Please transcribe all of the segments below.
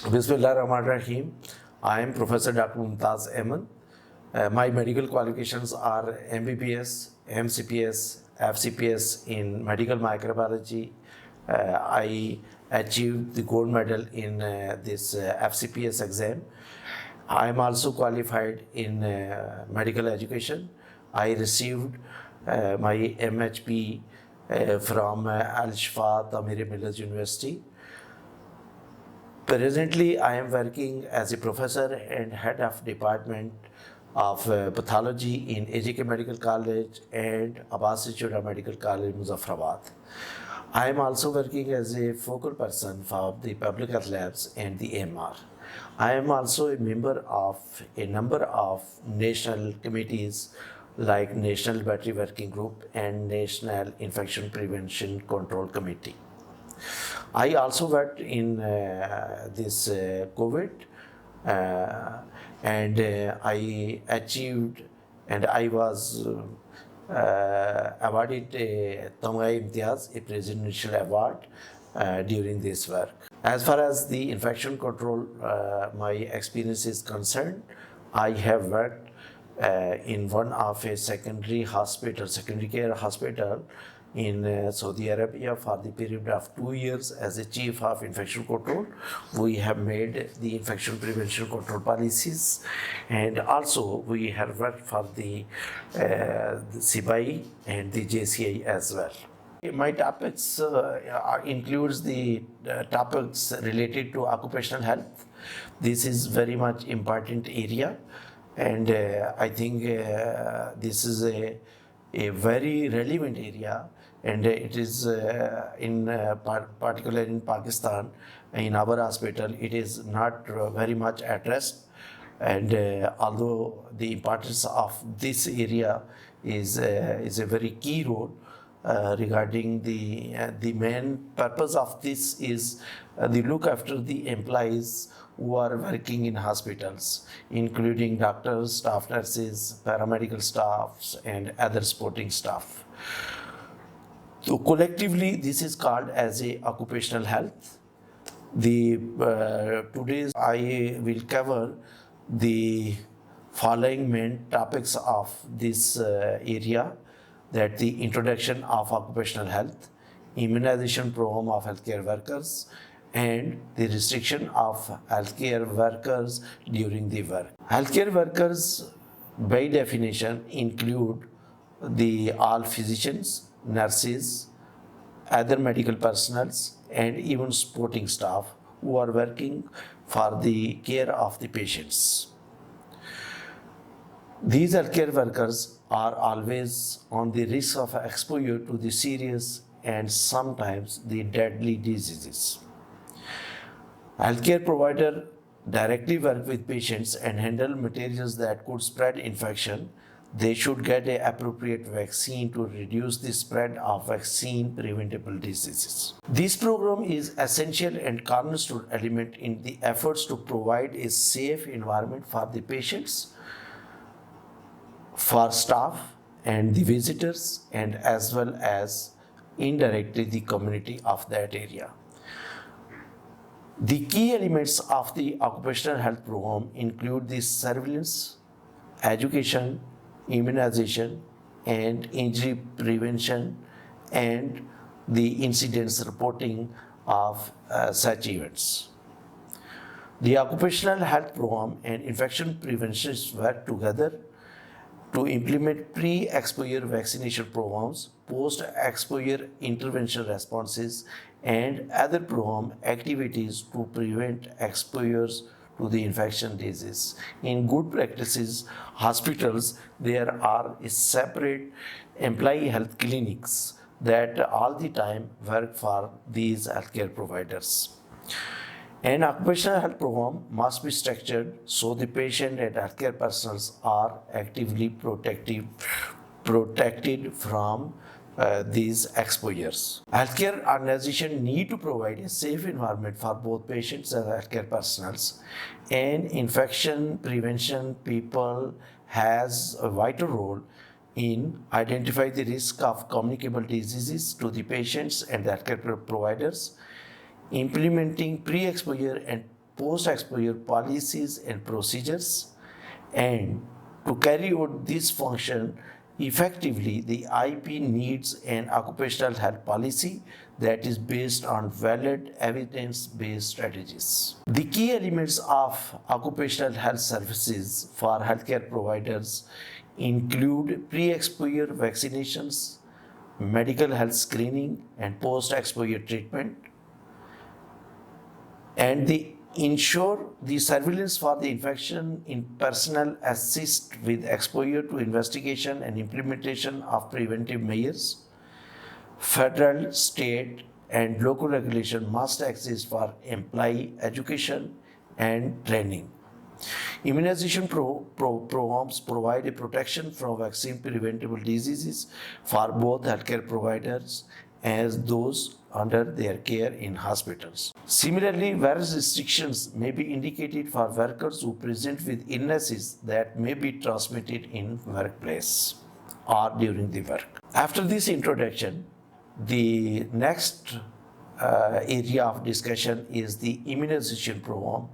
Bismillahirrahmanirrahim. I am Professor Dr. Mumtaz Ahmed. My medical qualifications are MBBS, MCPS, FCPS in medical microbiology. I achieved the gold medal in this FCPS exam. I am also qualified in medical education. I received my MHP from Al Shifa Tamir Mills University. Presently, I am working as a professor and head of department of pathology in AJK Medical College and Abbas Chuda Medical College, Muzaffarabad. I am also working as a focal person for the public health labs and the AMR. I am also a member of a number of national committees like National Battery Working Group and National Infection Prevention Control Committee. I also worked in this COVID and I achieved and I was awarded a Tamgai Imtiaz, a presidential award during this work. As far as the infection control, my experience is concerned, I have worked in one of a secondary care hospital in Saudi Arabia for the period of 2 years as a chief of infection control. We have made the infection prevention control policies, and also we have worked for the CBI and the JCI as well. My topics includes the topics related to occupational health. This is very much important area, and I think this is a very relevant area, and it is particularly in Pakistan, in our hospital, it is not very much addressed. And although the importance of this area is a very key role regarding the main purpose of this is the look after the employees who are working in hospitals, including doctors, staff nurses, paramedical staffs, and other supporting staff. So collectively, this is called as a occupational health. Today I will cover the following main topics of this area, that the introduction of occupational health, immunization program of healthcare workers, and the restriction of healthcare workers during the work. Healthcare workers, by definition, include all physicians, nurses, other medical personnels, and even supporting staff who are working for the care of the patients. These healthcare workers are always on the risk of exposure to the serious and sometimes the deadly diseases. Healthcare providers directly work with patients and handle materials that could spread infection. They should get an appropriate vaccine to reduce the spread of vaccine preventable diseases. This program is essential and cornerstone element in the efforts to provide a safe environment for the patients, for staff and the visitors, and as well as indirectly the community of that area. The key elements of the occupational health program include the surveillance, education, immunization, and injury prevention, and the incidents reporting of such events. The occupational health program and infection prevention work together to implement pre-exposure vaccination programs, post-exposure intervention responses, and other program activities to prevent exposures to the infection disease. In good practices, hospitals, there are separate employee health clinics that all the time work for these healthcare providers. An occupational health program must be structured so the patient and healthcare personnel are actively protected from these exposures. Healthcare organizations need to provide a safe environment for both patients and healthcare personnel. And infection prevention people has a vital role in identifying the risk of communicable diseases to the patients and the healthcare providers, implementing pre-exposure and post-exposure policies and procedures. And to carry out this function effectively, the IP needs an occupational health policy that is based on valid evidence-based strategies. The key elements of occupational health services for healthcare providers include pre-exposure vaccinations, medical health screening, and post-exposure treatment, and they ensure the surveillance for the infection in personnel, assist with exposure to investigation and implementation of preventive measures. Federal, state, and local regulation must exist for employee education and training. Immunization programs provide a protection from vaccine preventable diseases for both healthcare providers as those under their care in hospitals. Similarly, various restrictions may be indicated for workers who present with illnesses that may be transmitted in workplace or during the work. After this introduction, the next area of discussion is the immunization program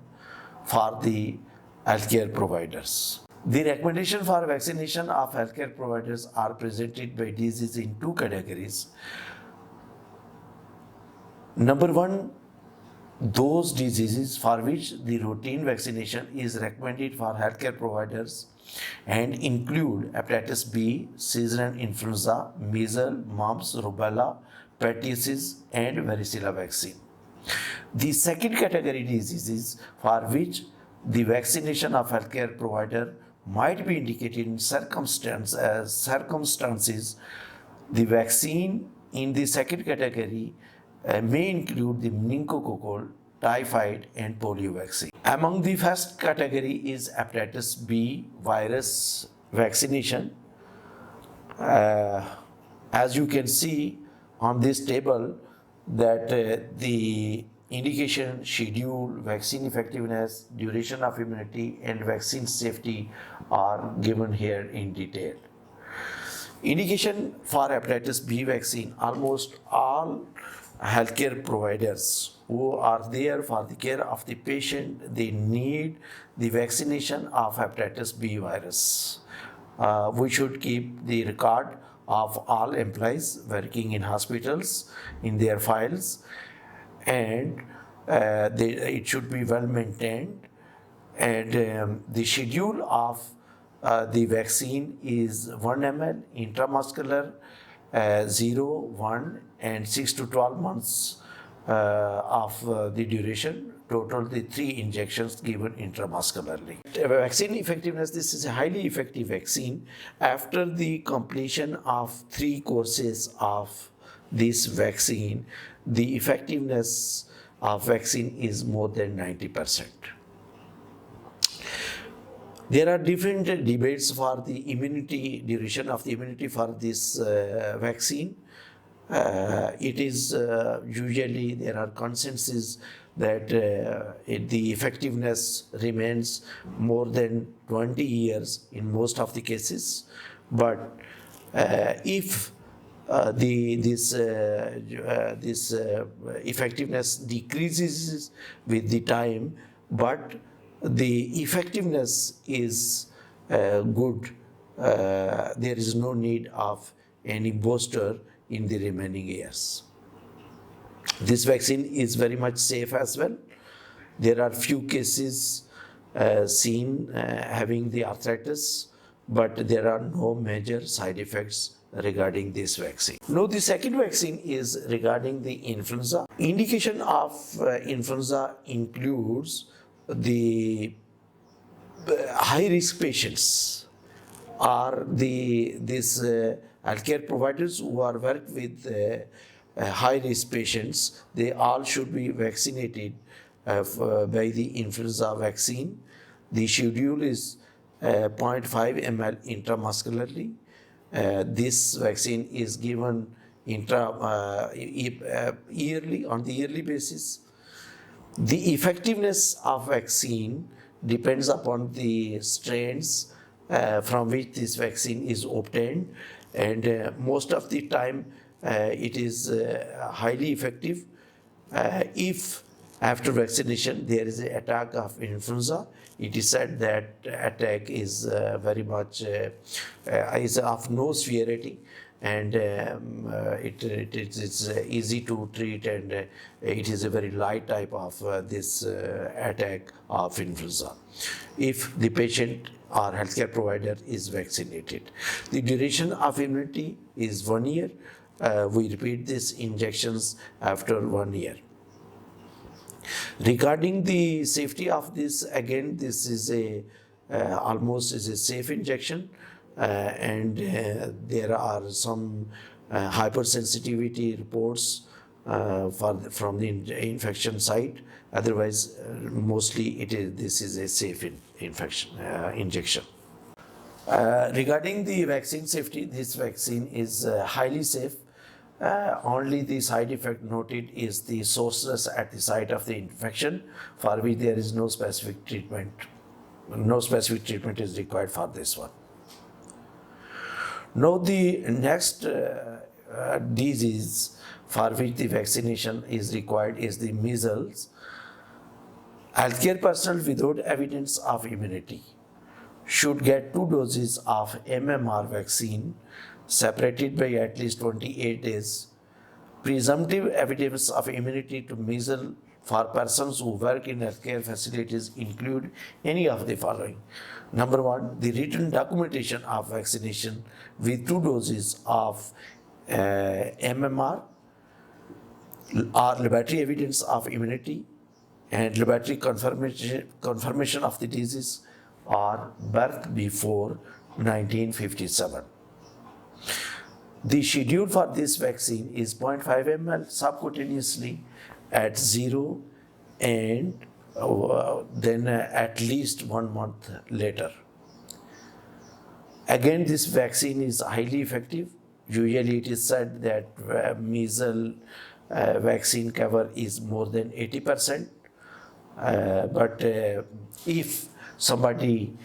for the healthcare providers. The recommendation for vaccination of healthcare providers are presented by disease in two categories. Number one, those diseases for which the routine vaccination is recommended for healthcare providers and include hepatitis B, seasonal influenza, measles, mumps, rubella, pertussis, and varicella vaccine. The second category diseases for which the vaccination of healthcare provider might be indicated in circumstances. The vaccine in the second category may include the meningococcal, typhoid, and polio vaccine. Among the first category is hepatitis B virus vaccination. As you can see on this table, that the indication, schedule, vaccine effectiveness, duration of immunity, and vaccine safety are given here in detail. Indication for hepatitis B vaccine: almost all healthcare providers who are there for the care of the patient, they need the vaccination of hepatitis B virus. We should keep the record of all employees working in hospitals in their files, and it should be well maintained. And the schedule of the vaccine is 1 ml intramuscular, 0, 1, and 6 to 12 months of the duration. Total the 3 injections given intramuscularly. Vaccine effectiveness: this is a highly effective vaccine. After the completion of 3 courses of this vaccine, the effectiveness of vaccine is more than 90%. There are different debates for the immunity, duration of the immunity for this vaccine. It is usually there are consensus that the effectiveness remains more than 20 years in most of the cases. But if this effectiveness decreases with the time, but the effectiveness is good, there is no need of any booster in the remaining years. This vaccine is very much safe as well. There are few cases seen having the arthritis, but there are no major side effects regarding this vaccine. Now, the second vaccine is regarding the influenza. Indication of influenza includes the high-risk patients are these healthcare providers who are work with high-risk patients. They all should be vaccinated by the influenza vaccine. The schedule is 0.5 ml intramuscularly. This vaccine is given yearly, on the yearly basis. The effectiveness of vaccine depends upon the strains from which this vaccine is obtained, and most of the time it is highly effective. If After vaccination, there is an attack of influenza. It is said that attack is very much is of no severity, and it's easy to treat, and it is a very light type of this attack of influenza if the patient or healthcare provider is vaccinated. The duration of immunity is 1 year. We repeat these injections after 1 year. Regarding the safety of this, again, this is a almost is a safe injection, and there are some hypersensitivity reports from the infection site. Otherwise, mostly this is a safe infection injection. Regarding the vaccine safety, this vaccine is highly safe. Only the side effect noted is the soreness at the site of the infection, for which there is no specific treatment. No specific treatment is required for this one. Now the next disease for which the vaccination is required is the measles. Healthcare personnel without evidence of immunity should get 2 doses of MMR vaccine separated by at least 28 days. Presumptive evidence of immunity to measles for persons who work in healthcare facilities include any of the following. Number one, the written documentation of vaccination with 2 doses of MMR or laboratory evidence of immunity and laboratory confirmation of the disease or birth before 1957. The schedule for this vaccine is 0.5 ml subcutaneously at 0 and then at least 1 month later. Again, this vaccine is highly effective. Usually it is said that measles vaccine cover is more than 80%. But if somebody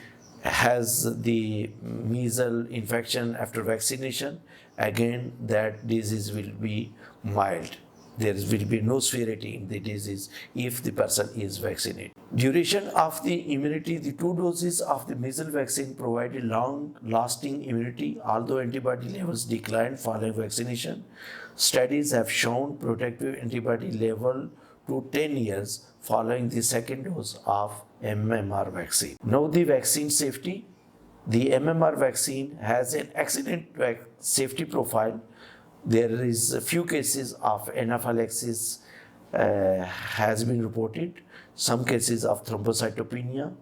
has the measles infection after vaccination, again that disease will be mild. There will be no severity in the disease if the person is vaccinated. Duration of the immunity, the 2 doses of the measles vaccine provide a long-lasting immunity, although antibody levels decline following vaccination. Studies have shown protective antibody level to 10 years following the second dose of MMR vaccine. Now the vaccine safety. The MMR vaccine has an excellent safety profile. There is a few cases of anaphylaxis has been reported, some cases of thrombocytopenia,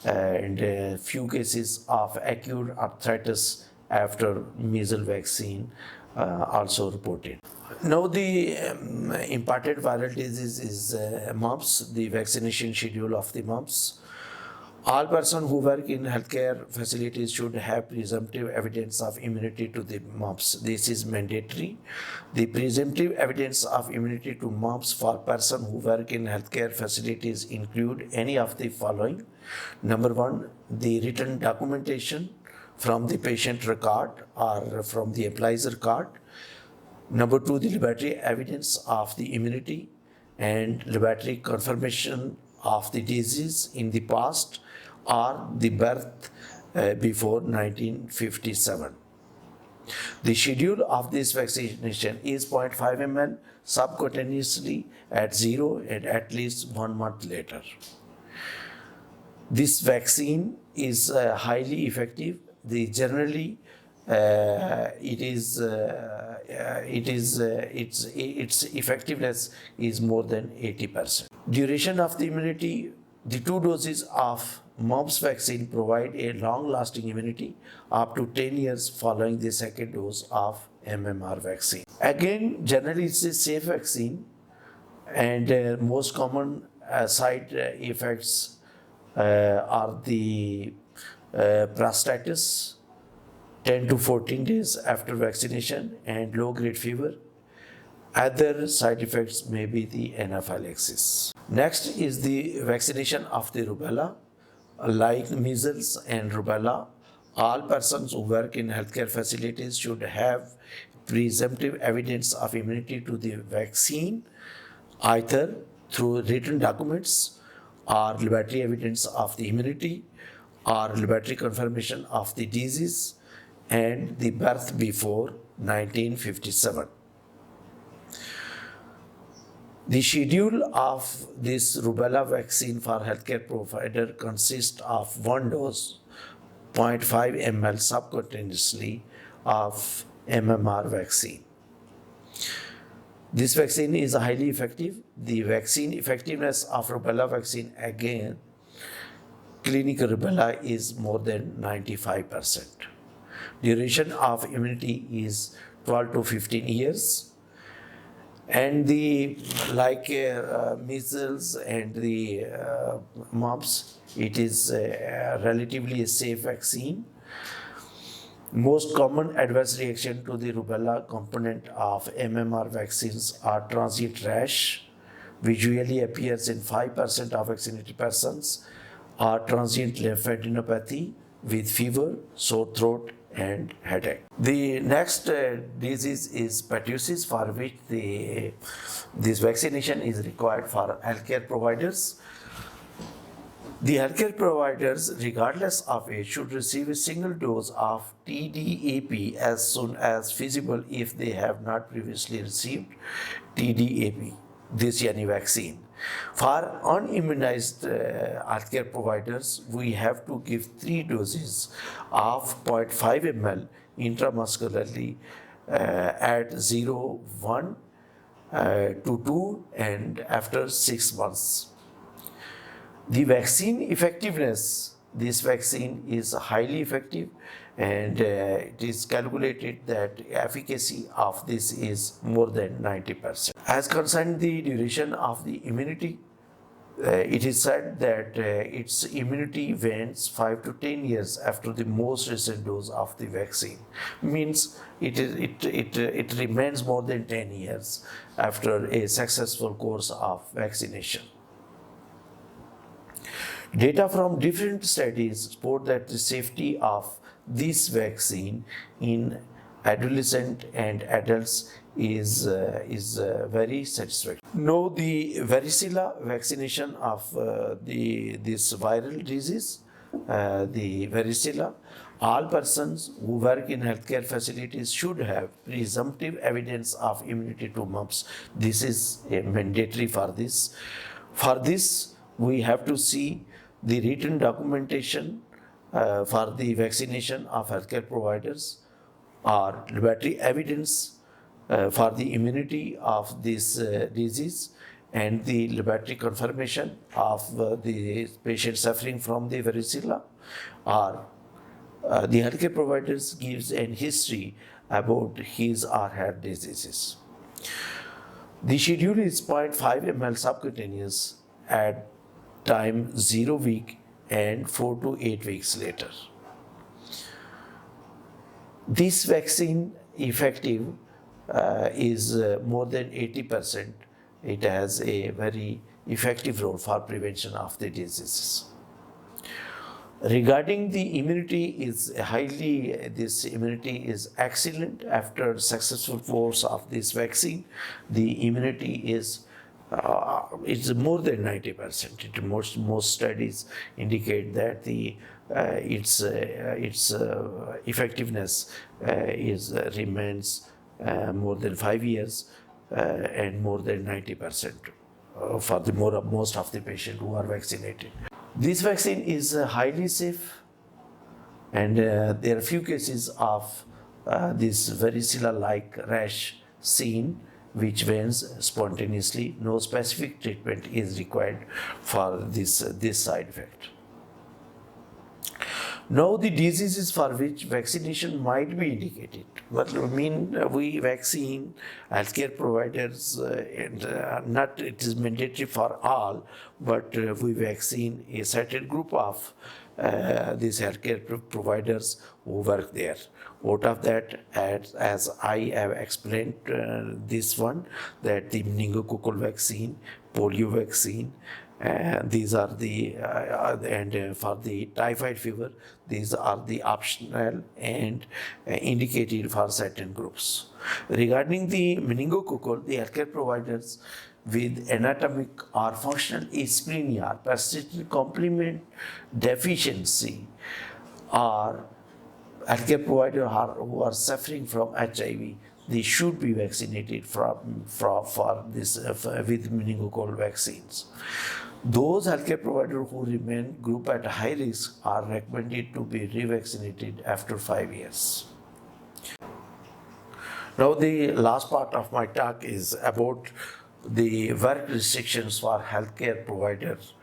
and a few cases of acute arthritis after measles vaccine also reported. Now the imparted viral disease is mumps, the vaccination schedule of the mumps. All persons who work in healthcare facilities should have presumptive evidence of immunity to the mumps. This is mandatory. The presumptive evidence of immunity to mumps for persons who work in healthcare facilities include any of the following. Number one, the written documentation from the patient record or from the employee's record. Number two, the laboratory evidence of the immunity and laboratory confirmation of the disease in the past or the birth before 1957. The schedule of this vaccination is 0.5 ml subcutaneously at 0 and at least 1 month later. This vaccine is highly effective. Generally, its effectiveness is more than 80%. Duration of the immunity, the 2 doses of mumps vaccine provide a long-lasting immunity up to 10 years following the second dose of MMR vaccine. Again, generally it's a safe vaccine, and most common side effects are the prostatitis, 10 to 14 days after vaccination, and low-grade fever. Other side effects may be the anaphylaxis. Next is the vaccination of the rubella. Like measles and rubella, all persons who work in healthcare facilities should have presumptive evidence of immunity to the vaccine, either through written documents or laboratory evidence of the immunity or laboratory confirmation of the disease and the birth before 1957. The schedule of this rubella vaccine for healthcare provider consists of one dose, 0.5 ml subcutaneously of MMR vaccine. This vaccine is highly effective. The vaccine effectiveness of rubella vaccine, again, clinical rubella is more than 95%. Duration of immunity is 12 to 15 years. And the measles and the mumps, it is relatively a safe vaccine. Most common adverse reaction to the rubella component of MMR vaccines are transient rash, which usually appears in 5% of vaccinated persons, or transient lymphadenopathy with fever, sore throat, and headache. The next disease is pertussis, for which this vaccination is required for healthcare providers. The healthcare providers, regardless of age, should receive a single dose of TDAP as soon as feasible if they have not previously received TDAP, this yani vaccine. For unimmunized healthcare providers, we have to give 3 doses of 0.5 ml intramuscularly at 0, 1 to 2 and after 6 months. The vaccine effectiveness, this vaccine is highly effective, and it is calculated that efficacy of this is more than 90%. As concerned the duration of the immunity, it is said that its immunity wanes 5 to 10 years after the most recent dose of the vaccine. Means it remains more than 10 years after a successful course of vaccination. Data from different studies support that the safety of this vaccine in adolescents and adults is very satisfactory. Now, the varicella vaccination of this viral disease, the varicella, all persons who work in healthcare facilities should have presumptive evidence of immunity to mumps. This is mandatory for this. For this, we have to see the written documentation for the vaccination of healthcare providers or laboratory evidence for the immunity of this disease and the laboratory confirmation of the patient suffering from the varicella, or the healthcare providers gives an history about his or her diseases. The schedule is 0.5 ml subcutaneous at time 0 week and 4 to 8 weeks later. This vaccine effective is more than 80%. It has a very effective role for prevention of the diseases. Regarding the immunity, this immunity is excellent after successful course of this vaccine. The immunity is it's more than 90%. Most studies indicate that its effectiveness remains more than 5 years and more than 90% for most of the patients who are vaccinated. This vaccine is highly safe, and there are few cases of this varicella-like rash seen, which wanes spontaneously. No specific treatment is required for this side effect. Now, the diseases for which vaccination might be indicated. But we vaccine healthcare providers, and not it is mandatory for all, but we vaccine a certain group of these healthcare providers who work there. Out of that, as I have explained this one, that the meningococcal vaccine, polio vaccine, these are the and for the typhoid fever, these are the optional and indicated for certain groups. Regarding the meningococcal, the healthcare providers with anatomic or functional asthenia, persistent complement deficiency, or healthcare providers who are suffering from HIV, they should be vaccinated for this with meningococcal vaccines. Those healthcare providers who remain group at high risk are recommended to be revaccinated after 5 years. Now, the last part of my talk is about the work restrictions for healthcare providers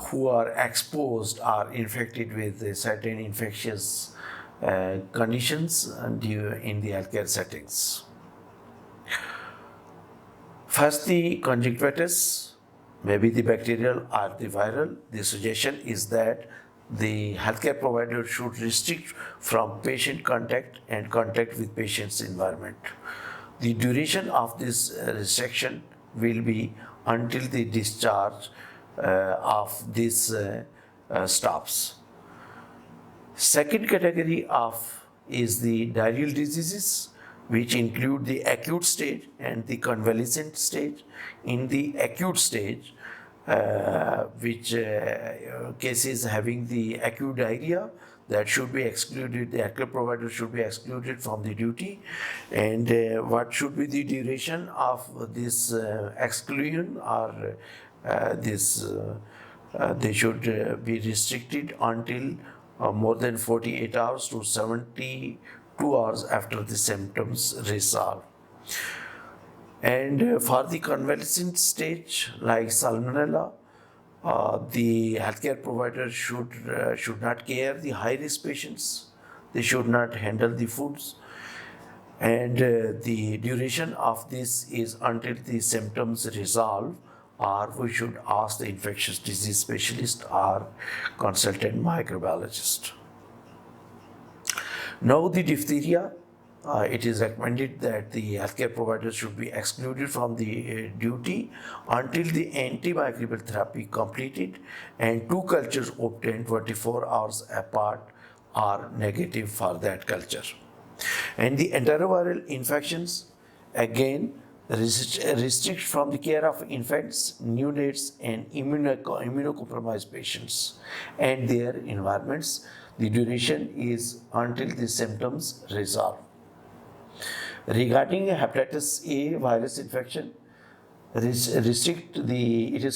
who are exposed or infected with certain infectious conditions in the healthcare settings. First, the conjunctivitis, maybe the bacterial or the viral. The suggestion is that the healthcare provider should restrict from patient contact and contact with patient's environment. The duration of this restriction will be until the discharge of this stops. Second category of is the diarrheal diseases, which include the acute stage and the convalescent stage. In the acute stage, which cases having the acute diarrhea, that should be excluded, the healthcare provider should be excluded from the duty. And what should be the duration of this exclusion, or they should be restricted until more than 48 hours to 72 hours after the symptoms resolve. And for the convalescent stage, like salmonella, the healthcare provider should not care the high-risk patients. They should not handle the foods. And the duration of this is until the symptoms resolve, or we should ask the infectious disease specialist or consultant microbiologist. Now, the diphtheria, it is recommended that the healthcare providers should be excluded from the duty until the antimicrobial therapy completed and two cultures obtained 24 hours apart are negative for that culture. And the enteroviral infections, again, restrict from the care of infants, neonates, and immunocompromised patients and their environments. The duration is until the symptoms resolve. Regarding hepatitis A virus infection, it is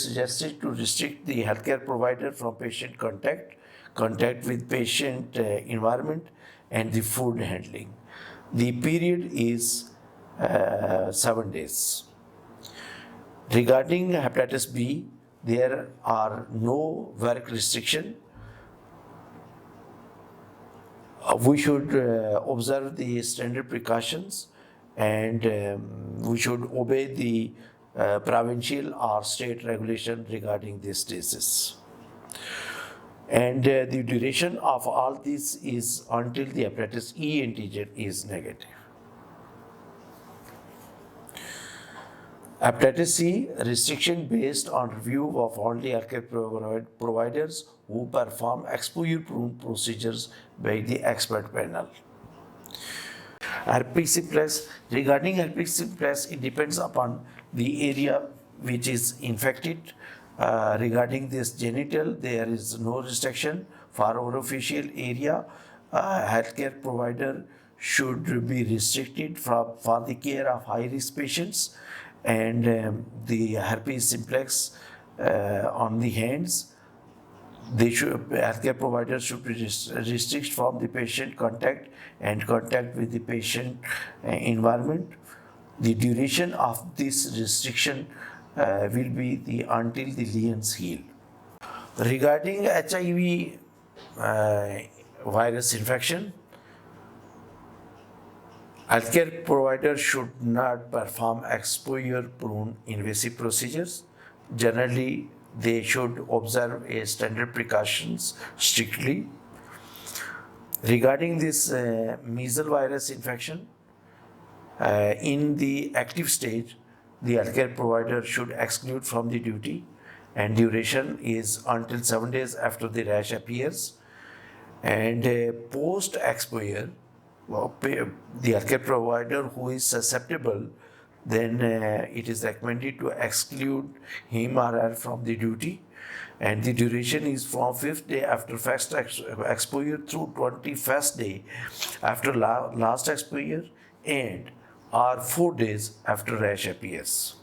suggested to restrict the healthcare provider from patient contact with patient environment, and the food handling. The period is 7 days. Regarding hepatitis B, there are no work restriction. We should observe the standard precautions, and we should obey the provincial or state regulation regarding this disease. And the duration of all this is until the hepatitis E antigen is negative. Hepatitis C restriction based on review of only healthcare providers who perform exposure-prone procedures by the expert panel. Herpes simplex, regarding herpes simplex, it depends upon the area which is infected. Regarding this genital, there is no restriction. For orificial area, healthcare provider should be restricted for the care of high-risk patients, and the herpes simplex on the hands, healthcare providers should be restrict from the patient contact and contact with the patient environment. The duration of this restriction will be until the lesions heal. Regarding HIV virus infection, healthcare providers should not perform exposure-prone invasive procedures. Generally, they should observe a standard precautions strictly. Regarding this measles virus infection, in the active stage, the healthcare provider should exclude from the duty, and duration is until 7 days after the rash appears. And post exposure, the healthcare provider who is susceptible then it is recommended to exclude him or her from the duty, and the duration is from 5th day after first exposure through 21st day after last exposure, and or 4 days after rash appears.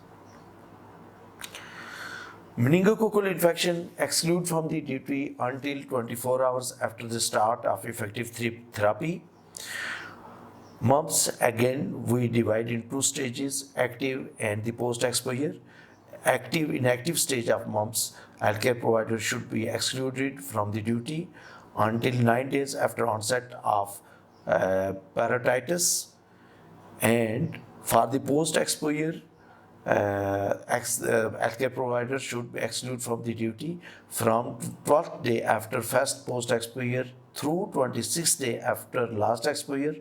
Meningococcal infection exclude from the duty until 24 hours after the start of effective therapy. Mumps, again, we divide in 2 stages, active and the post-exposure. Inactive stage of mumps, healthcare provider should be excluded from the duty until 9 days after onset of parotitis, and for the post-exposure, healthcare provider should be excluded from the duty from 12th day after first post-exposure through 26th day after last exposure,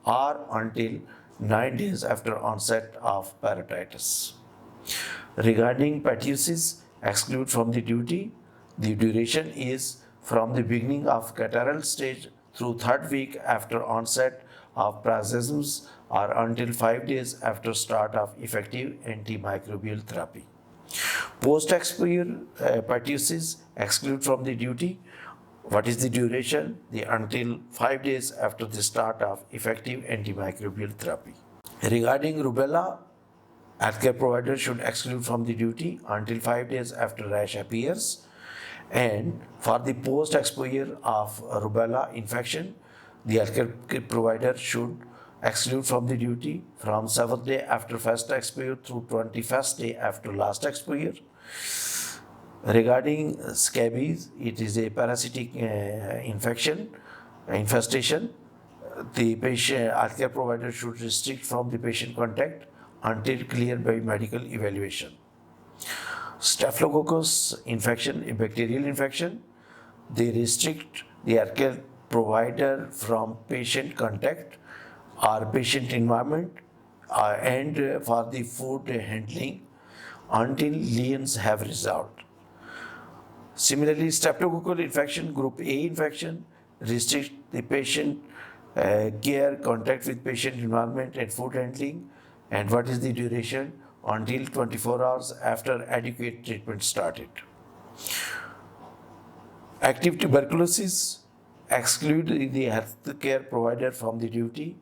or until 9 days after onset of parotitis. Regarding pertussis, exclude from the duty. The duration is from the beginning of catarrhal stage through 3rd week after onset of paroxysms, or until 5 days after start of effective antimicrobial therapy. Post-exposure pertussis exclude from the duty. What is the duration? Until 5 days after the start of effective antimicrobial therapy. Regarding rubella, healthcare provider should exclude from the duty until 5 days after rash appears. And for the post-exposure of rubella infection, the healthcare provider should exclude from the duty from 7th day after first exposure through 21st day after last exposure. Regarding scabies, it is a parasitic infestation. The healthcare provider should restrict from the patient contact until cleared by medical evaluation. Staphylococcus infection, a bacterial infection, they restrict the healthcare provider from patient contact or patient environment and for the food handling until lesions have resolved. Similarly, streptococcal infection, group A infection, restrict the patient care, contact with patient environment and food handling. And what is the duration? Until 24 hours after adequate treatment started. Active tuberculosis, exclude the healthcare provider from the duty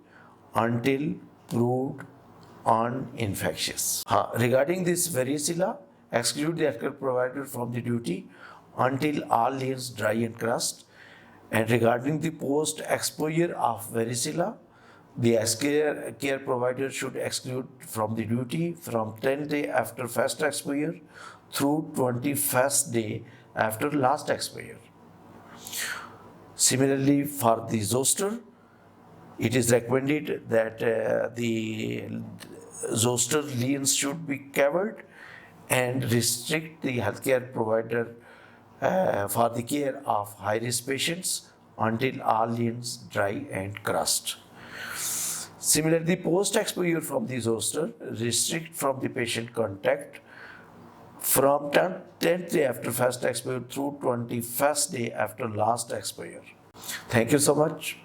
until proved uninfectious. Regarding this varicella, exclude the healthcare provider from the duty until all lesions dry and crust. And regarding the post-exposure of varicella, the care provider should exclude from the duty from 10th day after first exposure through 21st day after last exposure. Similarly, for the zoster, it is recommended that the zoster lesions should be covered and restrict the healthcare provider for the care of high-risk patients until all lesions dry and crust. Similarly, post-exposure from the zoster, restrict from the patient contact from 10th day after first exposure through 21st day after last exposure. Thank you so much.